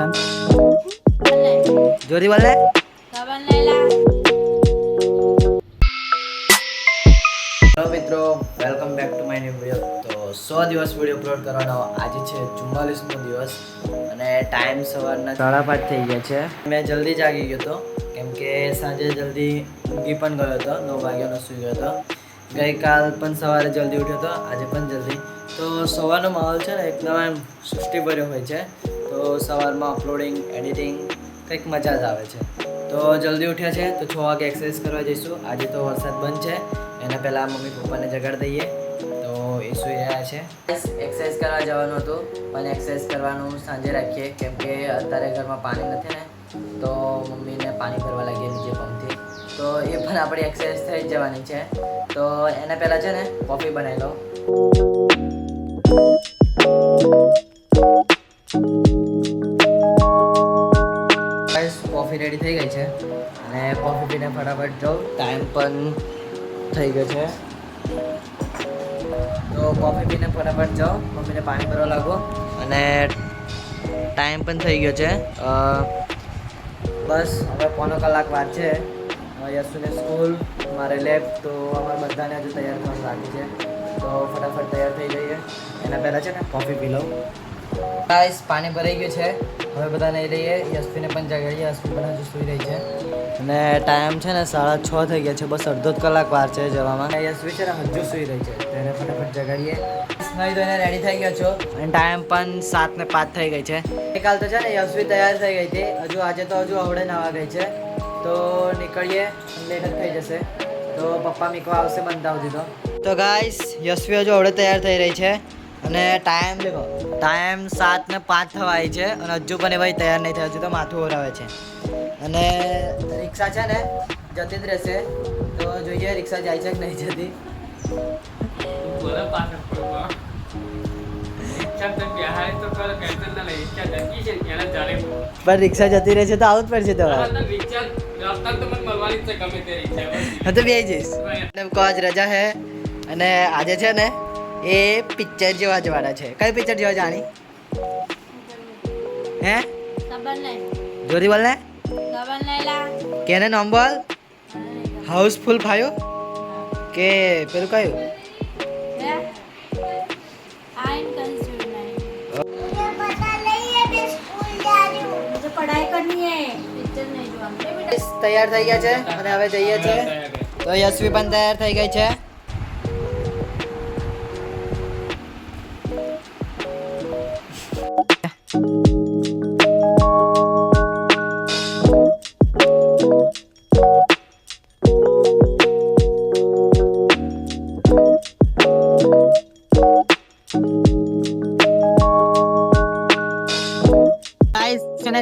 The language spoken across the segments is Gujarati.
જાન જોરી બોલ ને હેલો મિત્રો, welcome back to my new video. તો 100 દિવસ વિડીયો અપલોડ કરવાનો આજે છે 44મો દિવસ અને ટાઈમ સવારના 5:30 થઈ ગયા છે. મેં જલ્દી જાગી ગયો હતો કેમ કે સાંજે જલ્દી ઊંઘી પણ ગયો હતો. 9 વાગ્યાનો સૂઈ ગયો હતો. ગઈકાલ પણ સવારે જલ્દી ઉઠ્યો હતો, આજે પણ જલ્દી. તો સવારનો માહોલ છે ને એકદમ એમ સૃષ્ટિભર્યો હોય છે. તો સવારમાં અપલોડિંગ એડિટિંગ કંઈક મજા જ આવે છે. તો જલ્દી ઉઠ્યા છે તો 6 વાગે એક્સરસાઇઝ કરવા જઈશું. આજે તો વરસાદ બંધ છે, એના પહેલાં મમ્મી પપ્પાને જગાડી દઈએ. તો એ સૂઈ રહ્યા છે. એક્સરસાઇઝ કરવા જવાનું હતું પણ એક્સરસાઇઝ કરવાનું સાંજે રાખીએ કેમ કે અત્યારે ઘરમાં પાણી નથી ને, તો મમ્મીને પાણી ભરવા લાગીએ નીચે પંપથી. તો એ પણ આપણી એક્સરસાઇઝ થઈ જવાની છે. તો એના પહેલાં છે ને કોફી બનાવી લો. કોફી રેડી થઈ ગઈ છે અને કોફી પીને ફટાફટ જાઉં. ટાઈમ પણ થઈ ગયો છે તો કોફી પીને ફટાફટ જાઓ, મમ્મીને પાણી ભરવા લાગો અને ટાઈમ પણ થઈ ગયો છે. બસ હવે 1.25 કલાક વાર છે. યશુને સ્કૂલ, મારે લેબ, તો અમારે બધાને હજુ તૈયાર થવાનું બાકી છે. તો ફટાફટ તૈયાર થઈ જઈએ. એના પહેલાં છે ને કોફી પી લઉં. ગાઈસ પાણી ભરાઈ ગયું છે, હવે બધા નહીં લઈએ. યશવીને પણ જગાડીએ, યશવી પણ હજુ સૂઈ રહી છે અને ટાઈમ છે ને 6:30 થઈ ગયા છે. બસ અડધો જ કલાક વાર છે જવામાં. યશવી છે ને હજુ સૂઈ રહી છે, તો એને ફટાફટ જગાડીએ. નહીં તો એને રેડી થઈ ગયો છો અને ટાઈમ પણ 7:05 થઈ ગઈ છે. ગઈકાલ તો છે ને યશવી તૈયાર થઈ ગઈ હતી, હજુ આજે તો હવડે નાવા ગઈ છે. તો નીકળીએ, લેટ જ થઈ જશે. તો પપ્પા મીકવા આવશે બંધાવ દીધો. તો ગાઈસ યશવી હજુ હવડે તૈયાર થઈ રહી છે અને ટાઈમ દેખો, ટાઈમ 7:05 થવા આવી છે અને હજુ પણ એ ભાઈ તૈયાર નહીં થયો. હજુ તો માથું ઓરાવે છે અને રિક્ષા છે ને જતી જ રહેશે. તો જોઈએ રિક્ષા જાય છે કે નહીં જતી. પણ રિક્ષા જતી રહેશે તો આવું જ પડશે. તો તો બે જઈશ. આજ રજા હે અને આજે છે ને એ પિક્ચર જોવા જવાના છે. કઈ પિક્ચર જોવા જાણી? હે જોરી બોલ ને કેને નામ બોલ. હાઉસફુલ 5 કે પેલું કયું? તૈયાર થઈ ગયા છે અને હવે જઈએ છે. તો યશવી પણ તૈયાર થઈ ગઈ છે.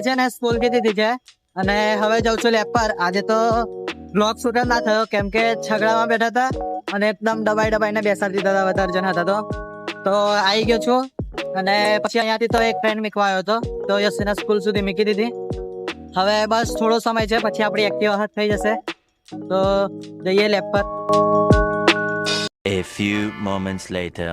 છે ને સ્કૂલ કી દીધી છે અને હવે જાઉં છું લેબ પર. આજે તો બ્લોગ શૂટ ના થયો કેમ કે છગડામાં બેઠા હતા અને એકદમ દબાઈને બેસાડી દીધા હતા. વધારે જણ હતા તો આવી ગયો છું અને પછી અહીંયાથી તો એક ફ્રેન્ડ મીકવા આવ્યો હતો, તો યશવીને સ્કૂલ સુધી મૂકી દીધી. હવે બસ થોડો સમય છે પછી આપણી એક્ટિવા હાથ થઈ જશે. તો જઈએ લેબ પર. A few moments later.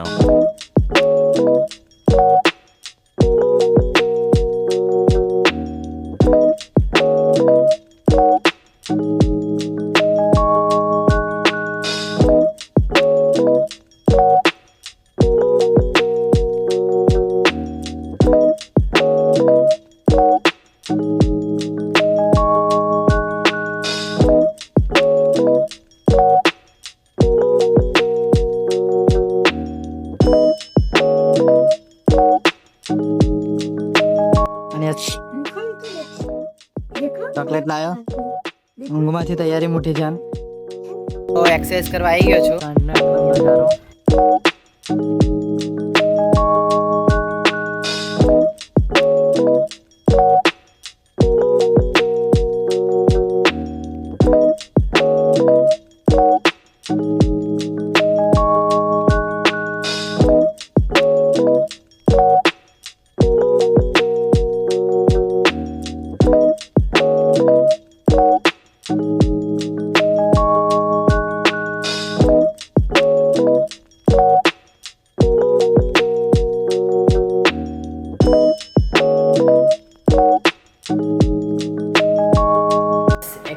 Chocolate લાયો. ઊંઘમાંથી તૈયારી મૂઠી જાન. તો એક્સરસાઇઝ કરવા આવી ગયો છું.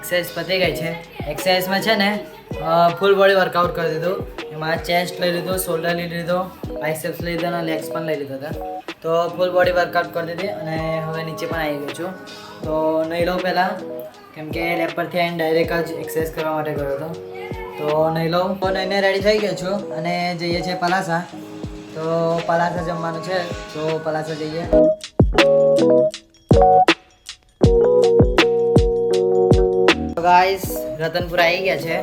એક્સરસાઇઝ પતી ગઈ છે. એક્સરસાઇઝમાં છે ને ફૂલ બોડી વર્કઆઉટ કરી દીધું. એમાં ચેસ્ટ લઈ લીધું, શોલ્ડર લઈ લીધો, બાયસેપ્સ લઈ લીધા અને લેગ્સ પણ લઈ લીધા હતા. તો ફૂલ બોડી વર્કઆઉટ કરી દીધી અને હવે નીચે પણ આવી ગયો છું. તો નહીં લઉં પહેલાં, કેમ કે લેબ પરથી આવીને ડાયરેક્ટ જ એક્સરસાઇઝ કરવા માટે ગયો હતો. તો નહીં લઉં. તો નહીને રેડી થઈ ગયો છું અને જઈએ છીએ પલાસા. તો પલાસા જમવાનું છે, તો પલાસા જઈએ. તો ગાઈસ રતનપુર આવી ગયા છે.